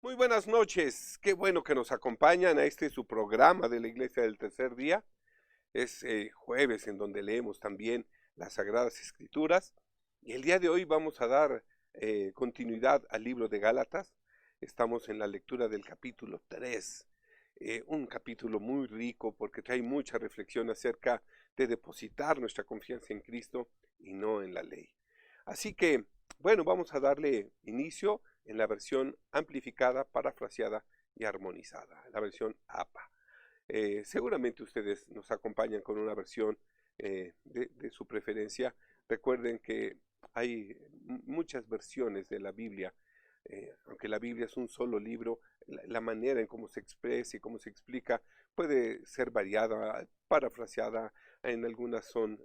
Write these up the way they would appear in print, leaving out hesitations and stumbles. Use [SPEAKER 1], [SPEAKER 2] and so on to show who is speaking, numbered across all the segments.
[SPEAKER 1] Muy buenas noches, qué bueno que nos acompañan a su programa de la Iglesia del Tercer Día. Es jueves en donde leemos también las Sagradas Escrituras y el día de hoy vamos a dar continuidad al libro de Gálatas. Estamos en la lectura del capítulo 3, un capítulo muy rico porque trae mucha reflexión acerca de depositar nuestra confianza en Cristo y no en la ley. Así que, bueno, vamos a darle inicio en la versión amplificada, parafraseada y armonizada, la versión APA. Seguramente ustedes nos acompañan con una versión de su preferencia. Recuerden que hay muchas versiones de la Biblia. Aunque la Biblia es un solo libro, la manera en cómo se expresa y cómo se explica puede ser variada, parafraseada. En algunas son,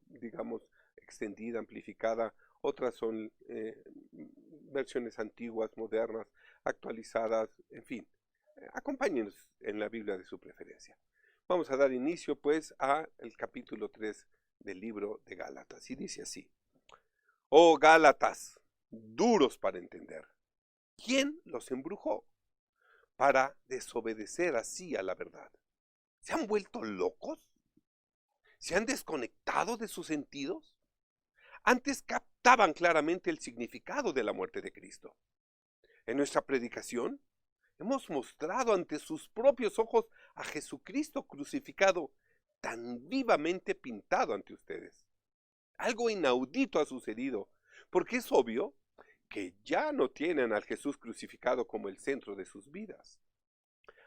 [SPEAKER 1] digamos, extendida, amplificada. Otras son versiones antiguas, modernas, actualizadas, en fin. Acompáñenos en la Biblia de su preferencia. Vamos a dar inicio pues a el capítulo 3 del libro de Gálatas. Y dice así: Oh Gálatas, duros para entender, ¿quién los embrujó para desobedecer así a la verdad? ¿Se han vuelto locos? ¿Se han desconectado de sus sentidos? Antes captaban claramente el significado de la muerte de Cristo. En nuestra predicación hemos mostrado ante sus propios ojos a Jesucristo crucificado, tan vivamente pintado ante ustedes. Algo inaudito ha sucedido, porque es obvio que ya no tienen al Jesús crucificado como el centro de sus vidas.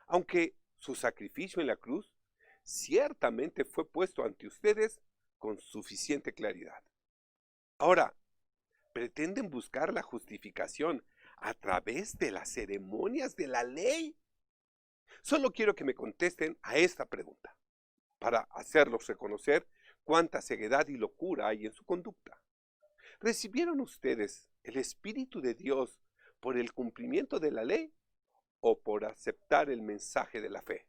[SPEAKER 1] Aunque su sacrificio en la cruz ciertamente fue puesto ante ustedes con suficiente claridad. Ahora, pretenden buscar la justificación a través de las ceremonias de la ley. Solo quiero que me contesten a esta pregunta, para hacerlos reconocer cuánta ceguedad y locura hay en su conducta. ¿Recibieron ustedes el Espíritu de Dios por el cumplimiento de la ley o por aceptar el mensaje de la fe?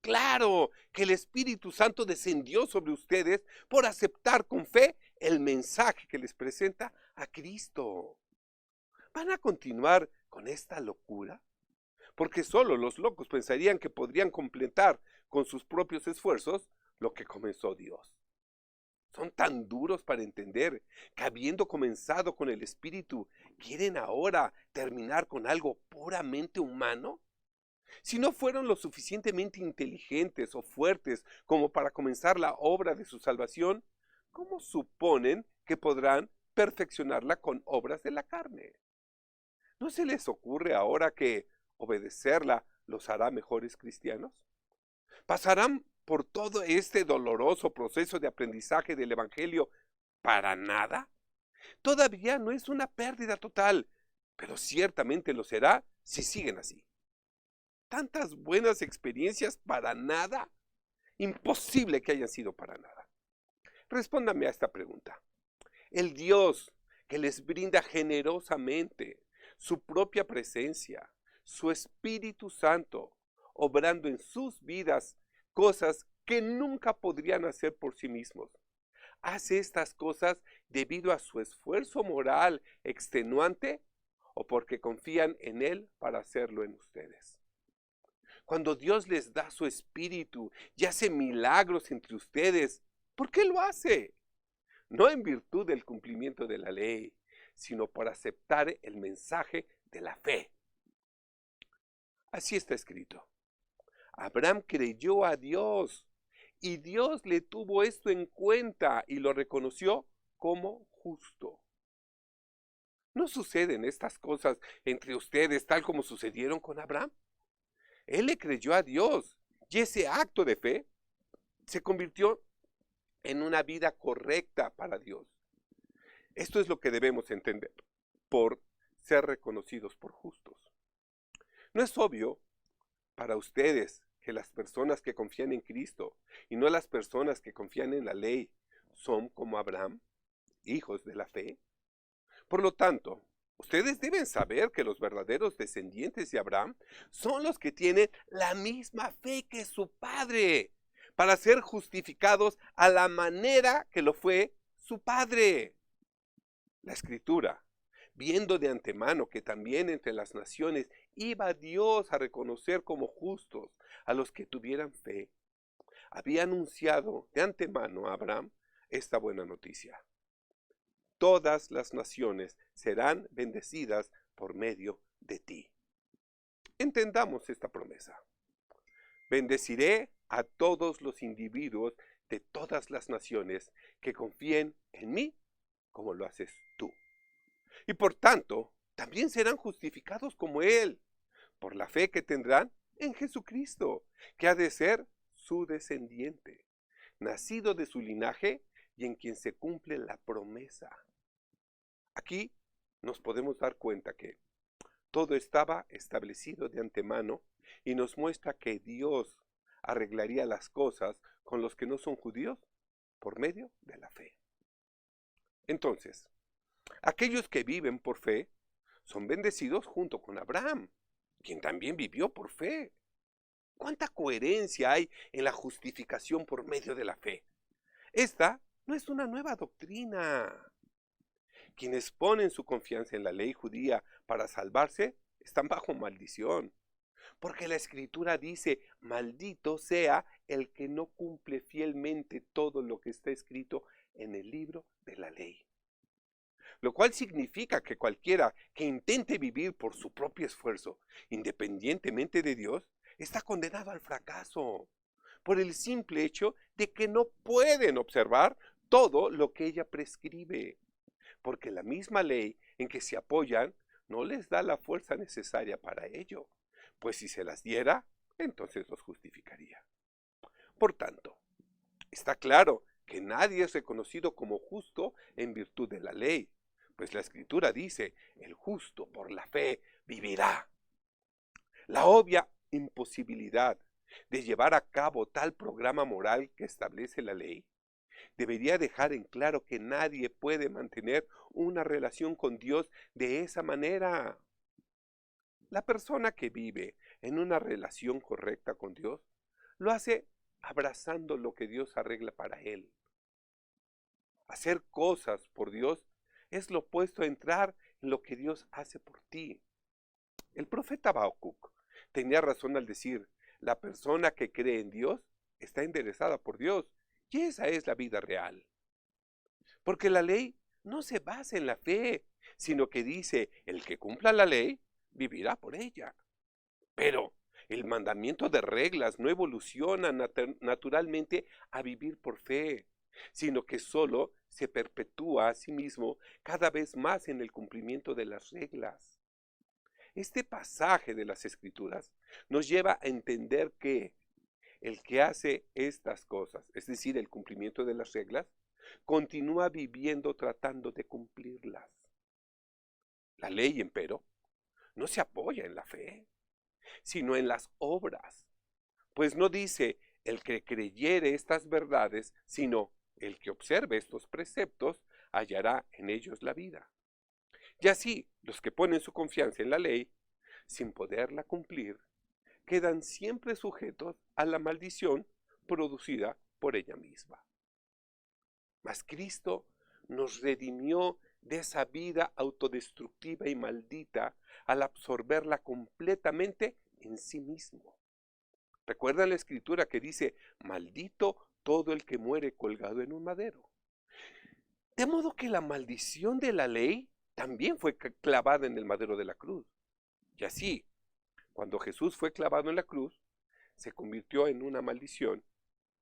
[SPEAKER 1] Claro que el Espíritu Santo descendió sobre ustedes por aceptar con fe el mensaje que les presenta a Cristo. ¿Van a continuar con esta locura? Porque solo los locos pensarían que podrían completar con sus propios esfuerzos lo que comenzó Dios. Son tan duros para entender que habiendo comenzado con el Espíritu, ¿quieren ahora terminar con algo puramente humano? Si no fueron lo suficientemente inteligentes o fuertes como para comenzar la obra de su salvación, ¿cómo suponen que podrán perfeccionarla con obras de la carne? ¿No se les ocurre ahora que obedecerla los hará mejores cristianos? ¿Pasarán por todo este doloroso proceso de aprendizaje del Evangelio para nada? Todavía no es una pérdida total, pero ciertamente lo será si siguen así. ¿Tantas buenas experiencias para nada? Imposible que hayan sido para nada. Respóndame a esta pregunta. El Dios que les brinda generosamente su propia presencia, su Espíritu Santo, obrando en sus vidas cosas que nunca podrían hacer por sí mismos. ¿Hace estas cosas debido a su esfuerzo moral extenuante o porque confían en Él para hacerlo en ustedes? Cuando Dios les da su Espíritu y hace milagros entre ustedes, ¿por qué lo hace? No en virtud del cumplimiento de la ley, sino por aceptar el mensaje de la fe. Así está escrito. Abraham creyó a Dios y Dios le tuvo esto en cuenta y lo reconoció como justo. ¿No suceden estas cosas entre ustedes tal como sucedieron con Abraham? Él le creyó a Dios y ese acto de fe se convirtió en una vida correcta para Dios. Esto es lo que debemos entender por ser reconocidos por justos. ¿No es obvio para ustedes que las personas que confían en Cristo y no las personas que confían en la ley son como Abraham, hijos de la fe? Por lo tanto, ustedes deben saber que los verdaderos descendientes de Abraham son los que tienen la misma fe que su padre, para ser justificados a la manera que lo fue su padre. La Escritura viendo de antemano que también entre las naciones iba Dios a reconocer como justos a los que tuvieran fe, había anunciado de antemano a Abraham esta buena noticia. Todas las naciones serán bendecidas por medio de ti. Entendamos esta promesa. Bendeciré a todos los individuos de todas las naciones que confíen en mí como lo haces tú. Y por tanto, también serán justificados como Él, por la fe que tendrán en Jesucristo, que ha de ser su descendiente, nacido de su linaje y en quien se cumple la promesa. Aquí nos podemos dar cuenta que todo estaba establecido de antemano y nos muestra que Dios arreglaría las cosas con los que no son judíos por medio de la fe. Entonces, aquellos que viven por fe son bendecidos junto con Abraham, quien también vivió por fe. ¿Cuánta coherencia hay en la justificación por medio de la fe? Esta no es una nueva doctrina. Quienes ponen su confianza en la ley judía para salvarse están bajo maldición. Porque la Escritura dice, maldito sea el que no cumple fielmente todo lo que está escrito en el libro de la ley. Lo cual significa que cualquiera que intente vivir por su propio esfuerzo, independientemente de Dios, está condenado al fracaso, por el simple hecho de que no pueden observar todo lo que ella prescribe, porque la misma ley en que se apoyan no les da la fuerza necesaria para ello, pues si se las diera, entonces los justificaría. Por tanto, está claro que nadie es reconocido como justo en virtud de la ley, pues la Escritura dice, el justo por la fe vivirá. La obvia imposibilidad de llevar a cabo tal programa moral que establece la ley debería dejar en claro que nadie puede mantener una relación con Dios de esa manera. La persona que vive en una relación correcta con Dios lo hace abrazando lo que Dios arregla para él. Hacer cosas por Dios es lo opuesto a entrar en lo que Dios hace por ti. El profeta Habacuc tenía razón al decir, la persona que cree en Dios está enderezada por Dios, y esa es la vida real. Porque la ley no se basa en la fe, sino que dice, el que cumpla la ley vivirá por ella. Pero el mandamiento de reglas no evoluciona naturalmente a vivir por fe, sino que solo se perpetúa a sí mismo cada vez más en el cumplimiento de las reglas. Este pasaje de las Escrituras nos lleva a entender que el que hace estas cosas, es decir, el cumplimiento de las reglas, continúa viviendo tratando de cumplirlas. La ley, empero, no se apoya en la fe, sino en las obras, pues no dice el que creyere estas verdades, sino el que observe estos preceptos hallará en ellos la vida. Y así, los que ponen su confianza en la ley, sin poderla cumplir, quedan siempre sujetos a la maldición producida por ella misma. Mas Cristo nos redimió de esa vida autodestructiva y maldita al absorberla completamente en sí mismo. ¿Recuerdan la Escritura que dice, maldito todo el que muere colgado en un madero? De modo que la maldición de la ley también fue clavada en el madero de la cruz. Y así, cuando Jesús fue clavado en la cruz, se convirtió en una maldición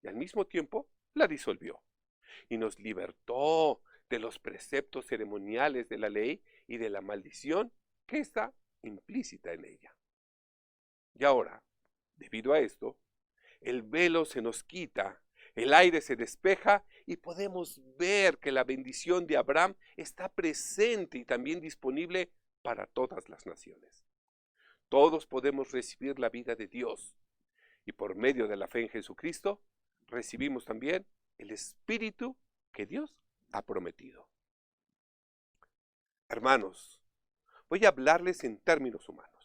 [SPEAKER 1] y al mismo tiempo la disolvió. Y nos libertó de los preceptos ceremoniales de la ley y de la maldición que está implícita en ella. Y ahora, debido a esto, el velo se nos quita, el aire se despeja y podemos ver que la bendición de Abraham está presente y también disponible para todas las naciones. Todos podemos recibir la vida de Dios y por medio de la fe en Jesucristo recibimos también el Espíritu que Dios ha prometido. Hermanos, voy a hablarles en términos humanos.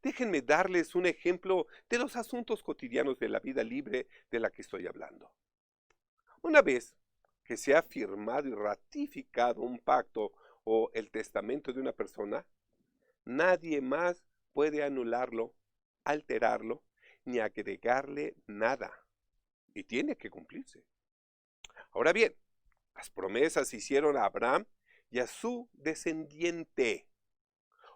[SPEAKER 1] Déjenme darles un ejemplo de los asuntos cotidianos de la vida libre de la que estoy hablando. Una vez que se ha firmado y ratificado un pacto o el testamento de una persona, nadie más puede anularlo, alterarlo, ni agregarle nada. Y tiene que cumplirse. Ahora bien, las promesas se hicieron a Abraham y a su descendiente.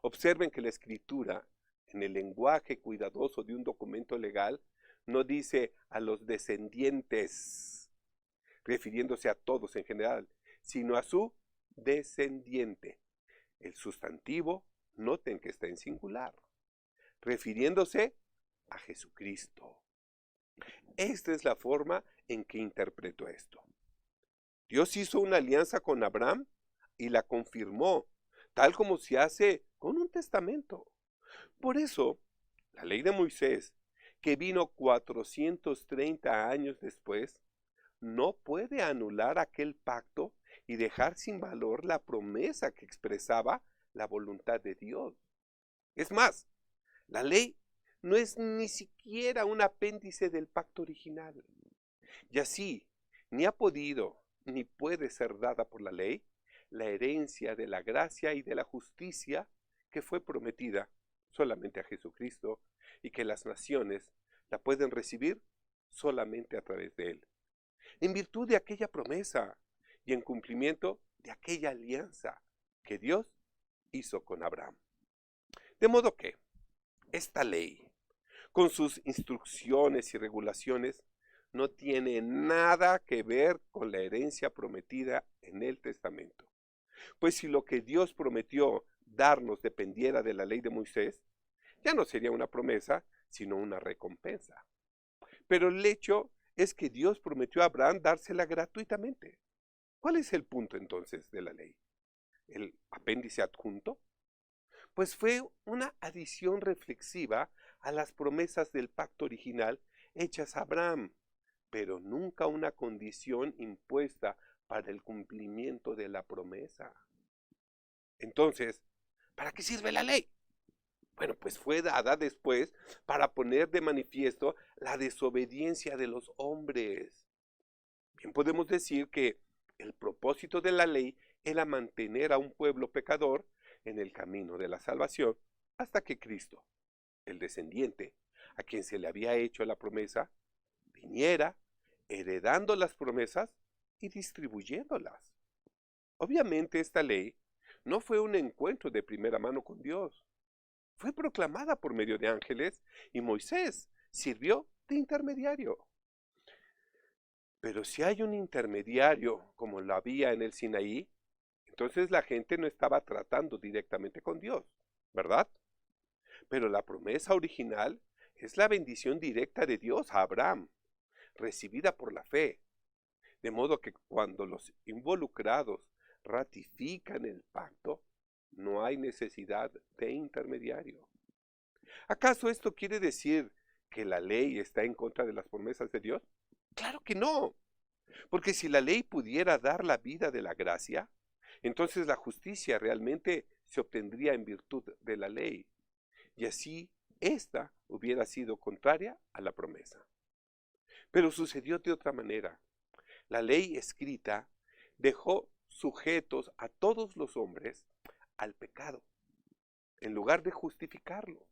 [SPEAKER 1] Observen que la escritura, en el lenguaje cuidadoso de un documento legal, no dice a los descendientes, refiriéndose a todos en general, sino a su descendiente. El sustantivo, noten que está en singular, refiriéndose a Jesucristo. Esta es la forma en que interpreto esto. Dios hizo una alianza con Abraham y la confirmó, tal como se hace con un testamento. Por eso, la ley de Moisés, que vino 430 años después, no puede anular aquel pacto y dejar sin valor la promesa que expresaba la voluntad de Dios. Es más, la ley no es ni siquiera un apéndice del pacto original. Y así, ni ha podido ni puede ser dada por la ley la herencia de la gracia y de la justicia que fue prometida solamente a Jesucristo y que las naciones la pueden recibir solamente a través de Él. En virtud de aquella promesa y en cumplimiento de aquella alianza que Dios hizo con Abraham. De modo que esta ley, con sus instrucciones y regulaciones, no tiene nada que ver con la herencia prometida en el testamento. Pues si lo que Dios prometió darnos dependiera de la ley de Moisés, ya no sería una promesa, sino una recompensa. Pero el hecho es que Dios prometió a Abraham dársela gratuitamente. ¿Cuál es el punto entonces de la ley? ¿El apéndice adjunto? Pues fue una adición reflexiva a las promesas del pacto original hechas a Abraham, pero nunca una condición impuesta para el cumplimiento de la promesa. Entonces, ¿para qué sirve la ley? Bueno, pues fue dada después para poner de manifiesto la desobediencia de los hombres. Bien podemos decir que el propósito de la ley era mantener a un pueblo pecador en el camino de la salvación hasta que Cristo, el descendiente, a quien se le había hecho la promesa, viniera heredando las promesas y distribuyéndolas. Obviamente esta ley no fue un encuentro de primera mano con Dios. Fue proclamada por medio de ángeles y Moisés sirvió de intermediario. Pero si hay un intermediario como lo había en el Sinaí, entonces la gente no estaba tratando directamente con Dios, ¿verdad? Pero la promesa original es la bendición directa de Dios a Abraham, recibida por la fe. De modo que cuando los involucrados ratifican el pacto, no hay necesidad de intermediario. ¿Acaso esto quiere decir que la ley está en contra de las promesas de Dios? Claro que no, porque si la ley pudiera dar la vida de la gracia, entonces la justicia realmente se obtendría en virtud de la ley, y así ésta hubiera sido contraria a la promesa. Pero sucedió de otra manera. La ley escrita dejó sujetos a todos los hombres al pecado, en lugar de justificarlo.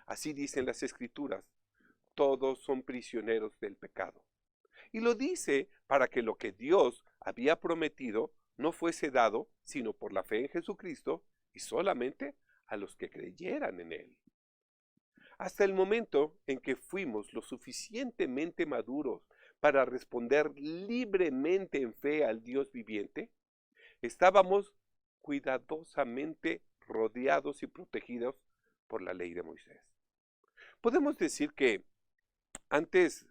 [SPEAKER 1] Así dicen las Escrituras, todos son prisioneros del pecado. Y lo dice para que lo que Dios había prometido no fuese dado, sino por la fe en Jesucristo y solamente a los que creyeran en Él. Hasta el momento en que fuimos lo suficientemente maduros para responder libremente en fe al Dios viviente, estábamos cuidadosamente rodeados y protegidos por la ley de Moisés. Podemos decir que antes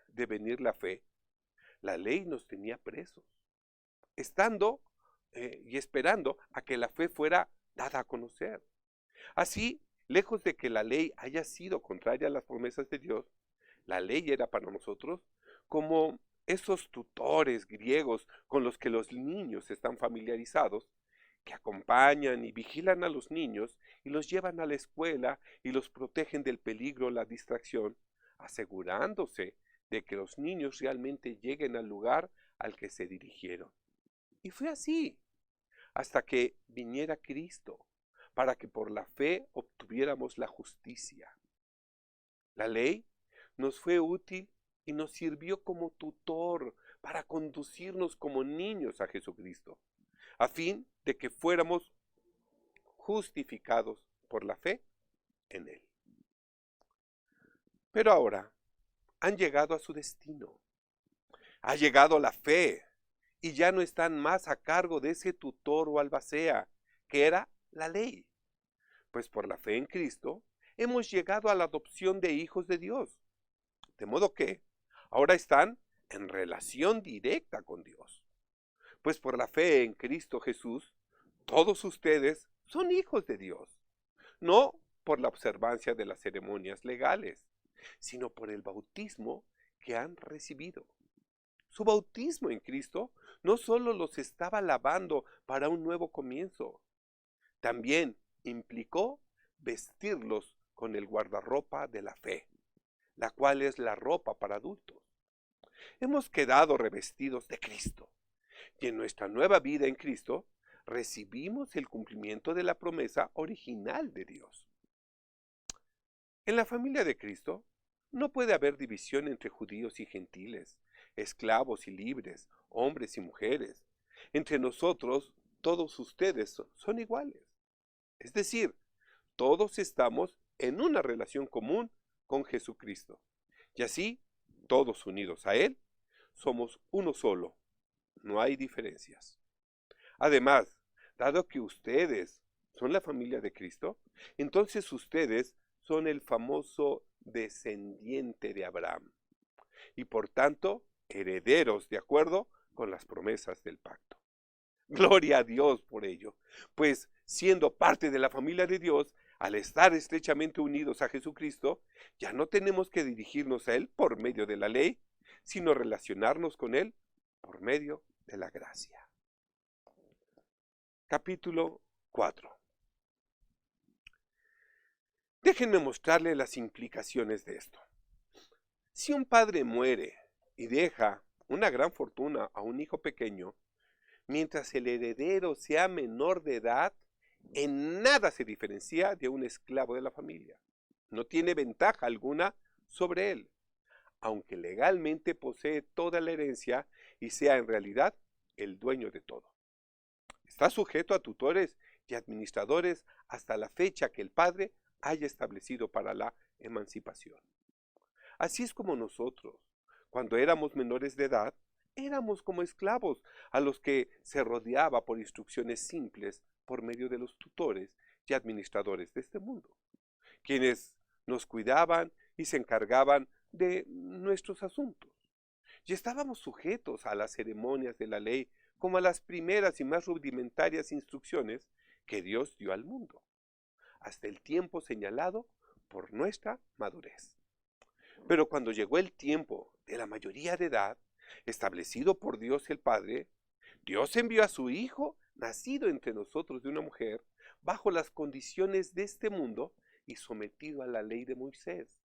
[SPEAKER 1] de venir la fe, la ley nos tenía presos, estando y esperando a que la fe fuera dada a conocer. Así, lejos de que la ley haya sido contraria a las promesas de Dios, la ley era para nosotros como esos tutores griegos con los que los niños están familiarizados, que acompañan y vigilan a los niños y los llevan a la escuela y los protegen del peligro o la distracción, asegurándose de que los niños realmente lleguen al lugar al que se dirigieron. Y fue así. hasta que viniera Cristo, para que por la fe obtuviéramos la justicia. La ley nos fue útil y nos sirvió como tutor para conducirnos como niños a Jesucristo, a fin de que fuéramos justificados por la fe en Él. Pero ahora han llegado a su destino. Ha llegado la fe y ya no están más a cargo de ese tutor o albacea, que era la ley. Pues por la fe en Cristo hemos llegado a la adopción de hijos de Dios. De modo que ahora están en relación directa con Dios. Pues por la fe en Cristo Jesús, todos ustedes son hijos de Dios. No por la observancia de las ceremonias legales, sino por el bautismo que han recibido. Su bautismo en Cristo no solo los estaba lavando para un nuevo comienzo, también implicó vestirlos con el guardarropa de la fe, la cual es la ropa para adultos. Hemos quedado revestidos de Cristo, y en nuestra nueva vida en Cristo recibimos el cumplimiento de la promesa original de Dios. En la familia de Cristo no puede haber división entre judíos y gentiles, esclavos y libres, hombres y mujeres. Entre nosotros, todos ustedes son iguales. Es decir, todos estamos en una relación común con Jesucristo. Y así, todos unidos a Él, somos uno solo. No hay diferencias. Además, dado que ustedes son la familia de Cristo, entonces ustedes son el famoso descendiente de Abraham y por tanto herederos de acuerdo con las promesas del pacto. Gloria a Dios por ello, pues siendo parte de la familia de Dios, al estar estrechamente unidos a Jesucristo, ya no tenemos que dirigirnos a Él por medio de la ley, sino relacionarnos con Él por medio de la gracia. Capítulo 4. Déjenme mostrarle las implicaciones de esto. Si un padre muere y deja una gran fortuna a un hijo pequeño, mientras el heredero sea menor de edad, en nada se diferencia de un esclavo de la familia. No tiene ventaja alguna sobre él, aunque legalmente posee toda la herencia y sea en realidad el dueño de todo. Está sujeto a tutores y administradores hasta la fecha que el padre haya establecido para la emancipación. Así es como nosotros, cuando éramos menores de edad, éramos como esclavos a los que se rodeaba por instrucciones simples por medio de los tutores y administradores de este mundo, quienes nos cuidaban y se encargaban de nuestros asuntos. Y estábamos sujetos a las ceremonias de la ley como a las primeras y más rudimentarias instrucciones que Dios dio al mundo, hasta el tiempo señalado por nuestra madurez. Pero cuando llegó el tiempo de la mayoría de edad, establecido por Dios el Padre, Dios envió a su Hijo, nacido entre nosotros de una mujer, bajo las condiciones de este mundo y sometido a la ley de Moisés,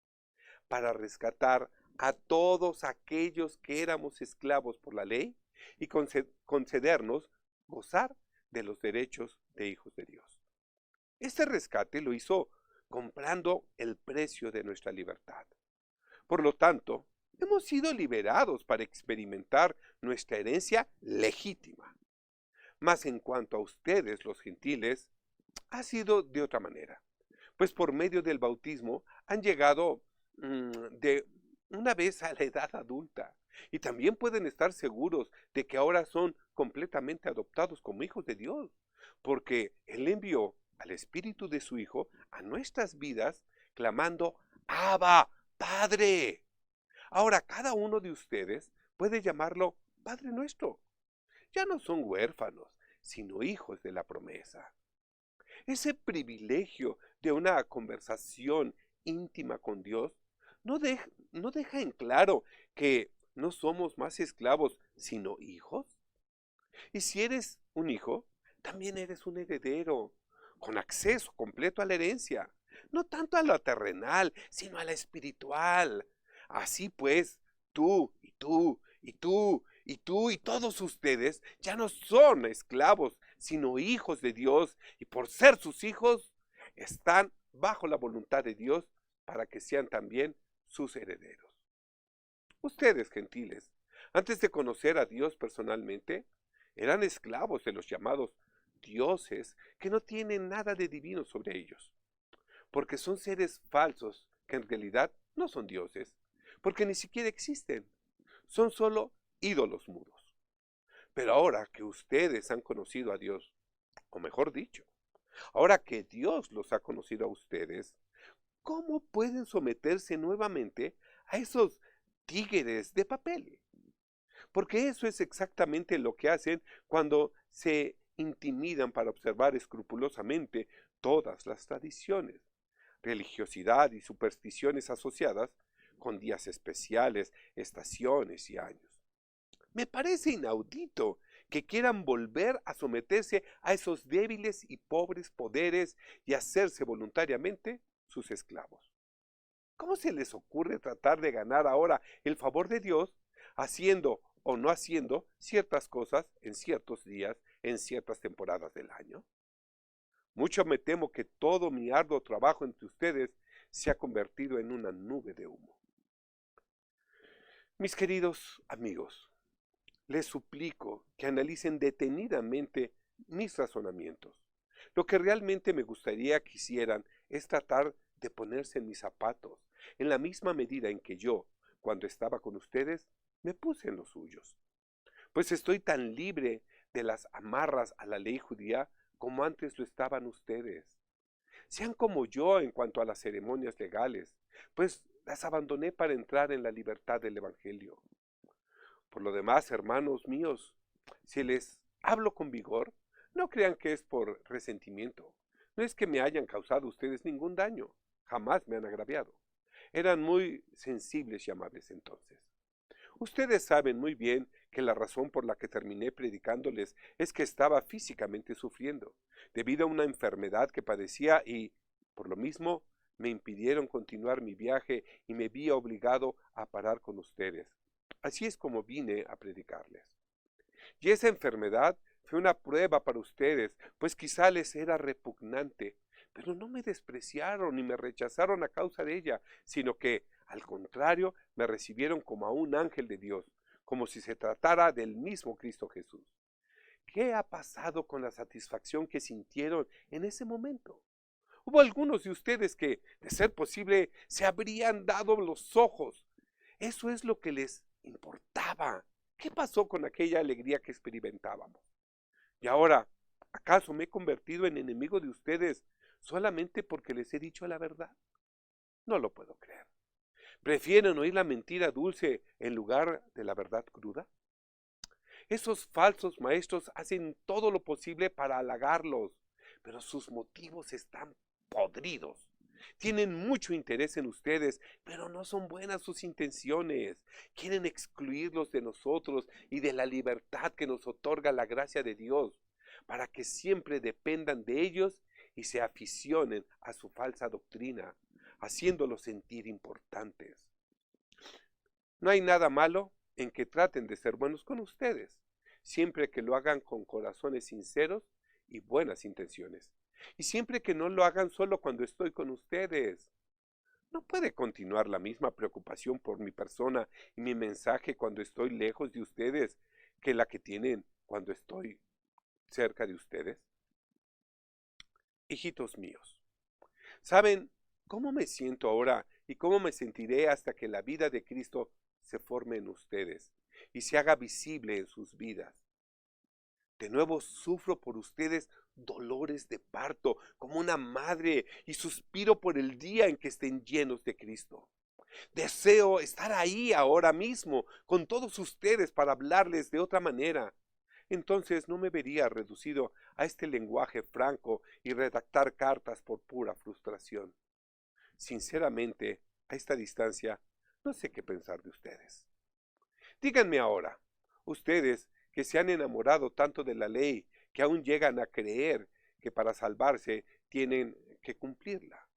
[SPEAKER 1] para rescatar a todos aquellos que éramos esclavos por la ley y concedernos gozar de los derechos de hijos de Dios. Este rescate lo hizo comprando el precio de nuestra libertad. Por lo tanto, hemos sido liberados para experimentar nuestra herencia legítima. Mas en cuanto a ustedes, los gentiles, ha sido de otra manera, pues por medio del bautismo han llegado de una vez a la edad adulta y también pueden estar seguros de que ahora son completamente adoptados como hijos de Dios, porque Él envió al Espíritu de su Hijo a nuestras vidas clamando, ¡Abba, Padre! Ahora cada uno de ustedes puede llamarlo Padre nuestro. Ya no son huérfanos, sino hijos de la promesa. Ese privilegio de una conversación íntima con Dios no deja en claro que no somos más esclavos, sino hijos. Y si eres un hijo, también eres un heredero, con acceso completo a la herencia, no tanto a la terrenal, sino a la espiritual. Así pues, tú y tú y tú y tú y todos ustedes ya no son esclavos, sino hijos de Dios, y por ser sus hijos, están bajo la voluntad de Dios para que sean también sus herederos. Ustedes, gentiles, antes de conocer a Dios personalmente, eran esclavos de los llamados dioses que no tienen nada de divino sobre ellos, porque son seres falsos que en realidad no son dioses, porque ni siquiera existen, son solo ídolos mudos. Pero ahora que ustedes han conocido a Dios, o mejor dicho, ahora que Dios los ha conocido a ustedes, ¿cómo pueden someterse nuevamente a esos tigres de papel? Porque eso es exactamente lo que hacen cuando se intimidan para observar escrupulosamente todas las tradiciones, religiosidad y supersticiones asociadas con días especiales, estaciones y años. Me parece inaudito que quieran volver a someterse a esos débiles y pobres poderes y hacerse voluntariamente sus esclavos. ¿Cómo se les ocurre tratar de ganar ahora el favor de Dios haciendo o no haciendo ciertas cosas en ciertos días, en ciertas temporadas del año? Mucho me temo que todo mi arduo trabajo entre ustedes se ha convertido en una nube de humo. Mis queridos amigos, les suplico que analicen detenidamente mis razonamientos. Lo que realmente me gustaría que hicieran es tratar de ponerse en mis zapatos, en la misma medida en que yo, cuando estaba con ustedes, me puse en los suyos. Pues estoy tan libre de las amarras a la ley judía como antes lo estaban ustedes. Sean como yo en cuanto a las ceremonias legales, pues las abandoné para entrar en la libertad del Evangelio. Por lo demás, hermanos míos, si les hablo con vigor, no crean que es por resentimiento. No es que me hayan causado ustedes ningún daño. Jamás me han agraviado. Eran muy sensibles y amables entonces. Ustedes saben muy bien que la razón por la que terminé predicándoles es que estaba físicamente sufriendo, debido a una enfermedad que padecía y, por lo mismo, me impidieron continuar mi viaje y me vi obligado a parar con ustedes. Así es como vine a predicarles. Y esa enfermedad fue una prueba para ustedes, pues quizá les era repugnante, pero no me despreciaron ni me rechazaron a causa de ella, sino que, al contrario, me recibieron como a un ángel de Dios, como si se tratara del mismo Cristo Jesús. ¿Qué ha pasado con la satisfacción que sintieron en ese momento? Hubo algunos de ustedes que, de ser posible, se habrían dado los ojos. Eso es lo que les importaba. ¿Qué pasó con aquella alegría que experimentábamos? Y ahora, ¿acaso me he convertido en enemigo de ustedes solamente porque les he dicho la verdad? No lo puedo creer. ¿Prefieren oír la mentira dulce en lugar de la verdad cruda? Esos falsos maestros hacen todo lo posible para halagarlos, pero sus motivos están podridos. Tienen mucho interés en ustedes, pero no son buenas sus intenciones. Quieren excluirlos de nosotros y de la libertad que nos otorga la gracia de Dios, para que siempre dependan de ellos y se aficionen a su falsa doctrina, haciéndolos sentir importantes. No hay nada malo en que traten de ser buenos con ustedes, siempre que lo hagan con corazones sinceros y buenas intenciones, y siempre que no lo hagan solo cuando estoy con ustedes. No puede continuar la misma preocupación por mi persona y mi mensaje cuando estoy lejos de ustedes que la que tienen cuando estoy cerca de ustedes. Hijitos míos, ¿saben cómo me siento ahora y cómo me sentiré hasta que la vida de Cristo se forme en ustedes y se haga visible en sus vidas? De nuevo sufro por ustedes dolores de parto como una madre y suspiro por el día en que estén llenos de Cristo. Deseo estar ahí ahora mismo con todos ustedes para hablarles de otra manera. Entonces no me vería reducido a este lenguaje franco y redactar cartas por pura frustración. Sinceramente, a esta distancia, no sé qué pensar de ustedes. Díganme ahora, ustedes que se han enamorado tanto de la ley que aún llegan a creer que para salvarse tienen que cumplirla.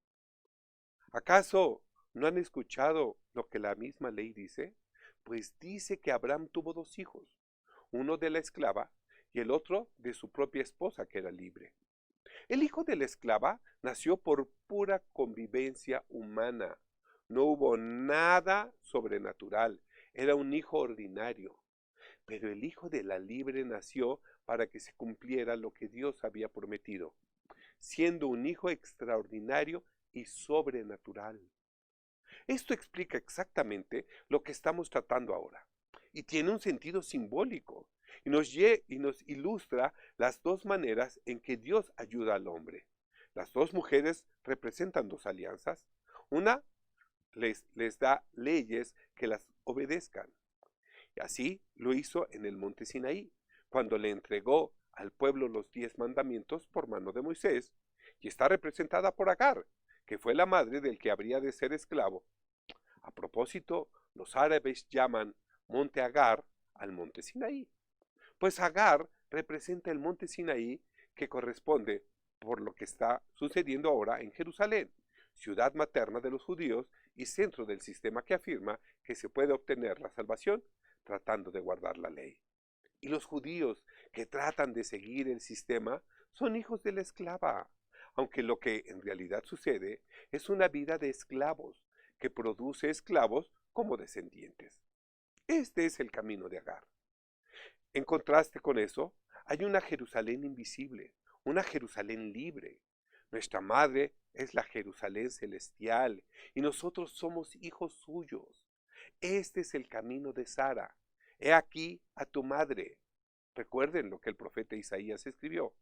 [SPEAKER 1] ¿Acaso no han escuchado lo que la misma ley dice? Pues dice que Abraham tuvo dos hijos, uno de la esclava y el otro de su propia esposa que era libre. El hijo de la esclava nació por pura convivencia humana. No hubo nada sobrenatural. Era un hijo ordinario. Pero el hijo de la libre nació para que se cumpliera lo que Dios había prometido, siendo un hijo extraordinario y sobrenatural. Esto explica exactamente lo que estamos tratando ahora y tiene un sentido simbólico y nos ilustra las dos maneras en que Dios ayuda al hombre. Las dos mujeres representan dos alianzas. Una les da leyes que las obedezcan. Y así lo hizo en el monte Sinaí, cuando le entregó al pueblo los 10 mandamientos por mano de Moisés, y está representada por Agar, que fue la madre del que habría de ser esclavo. A propósito, los árabes llaman monte Agar al monte Sinaí, pues Agar representa el monte Sinaí que corresponde por lo que está sucediendo ahora en Jerusalén, ciudad materna de los judíos y centro del sistema que afirma que se puede obtener la salvación tratando de guardar la ley. Y los judíos que tratan de seguir el sistema son hijos de la esclava, aunque lo que en realidad sucede es una vida de esclavos que produce esclavos como descendientes. Este es el camino de Agar. En contraste con eso, hay una Jerusalén invisible, una Jerusalén libre. Nuestra madre es la Jerusalén celestial y nosotros somos hijos suyos. Este es el camino de Sara. He aquí a tu madre. Recuerden lo que el profeta Isaías escribió.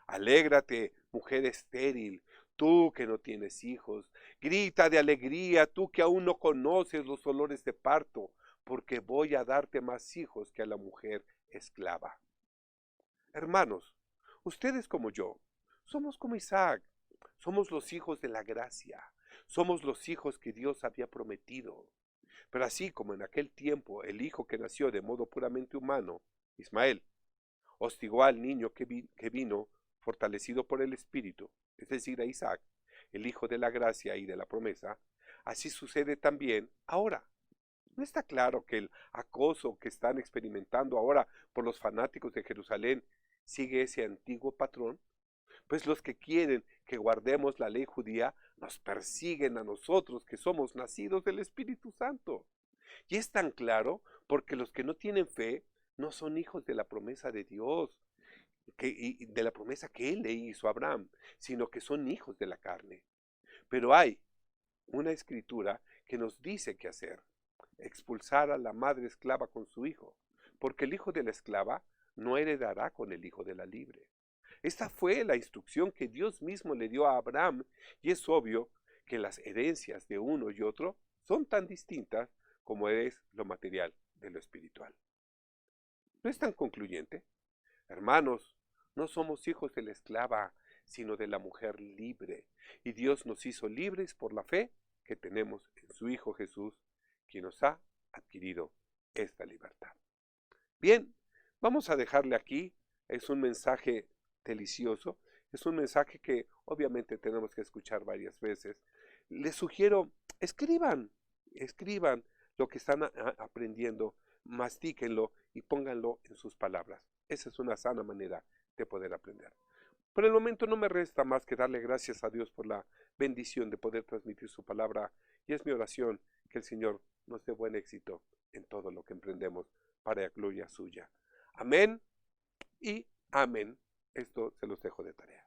[SPEAKER 1] Alégrate, mujer estéril, tú que no tienes hijos. Grita de alegría, tú que aún no conoces los dolores de parto, porque voy a darte más hijos que a la mujer esclava. Hermanos, ustedes como yo, somos como Isaac, somos los hijos de la gracia, somos los hijos que Dios había prometido. Pero así como en aquel tiempo el hijo que nació de modo puramente humano, Ismael, hostigó al niño que vino fortalecido por el Espíritu, es decir, a Isaac, el hijo de la gracia y de la promesa, así sucede también ahora. ¿No está claro que el acoso que están experimentando ahora por los fanáticos de Jerusalén sigue ese antiguo patrón? Pues los que quieren que guardemos la ley judía nos persiguen a nosotros que somos nacidos del Espíritu Santo. Y es tan claro porque los que no tienen fe no son hijos de la promesa de Dios, y de la promesa que Él le hizo a Abraham, sino que son hijos de la carne. Pero hay una escritura que nos dice qué hacer: expulsar a la madre esclava con su hijo, porque el hijo de la esclava no heredará con el hijo de la libre. Esta fue la instrucción que Dios mismo le dio a Abraham, y es obvio que las herencias de uno y otro son tan distintas como es lo material de lo espiritual. ¿No es tan concluyente? Hermanos, no somos hijos de la esclava, sino de la mujer libre, y Dios nos hizo libres por la fe que tenemos en su Hijo Jesús, quien nos ha adquirido esta libertad. Bien, vamos a dejarle aquí. Es un mensaje delicioso, es un mensaje que obviamente tenemos que escuchar varias veces. Les sugiero, escriban lo que están aprendiendo, mastíquenlo y pónganlo en sus palabras. Esa es una sana manera de poder aprender. Por el momento no me resta más que darle gracias a Dios por la bendición de poder transmitir su palabra, y es mi oración que el Señor nos dé buen éxito en todo lo que emprendemos para la gloria suya. Amén y amén. Esto se los dejo de tarea.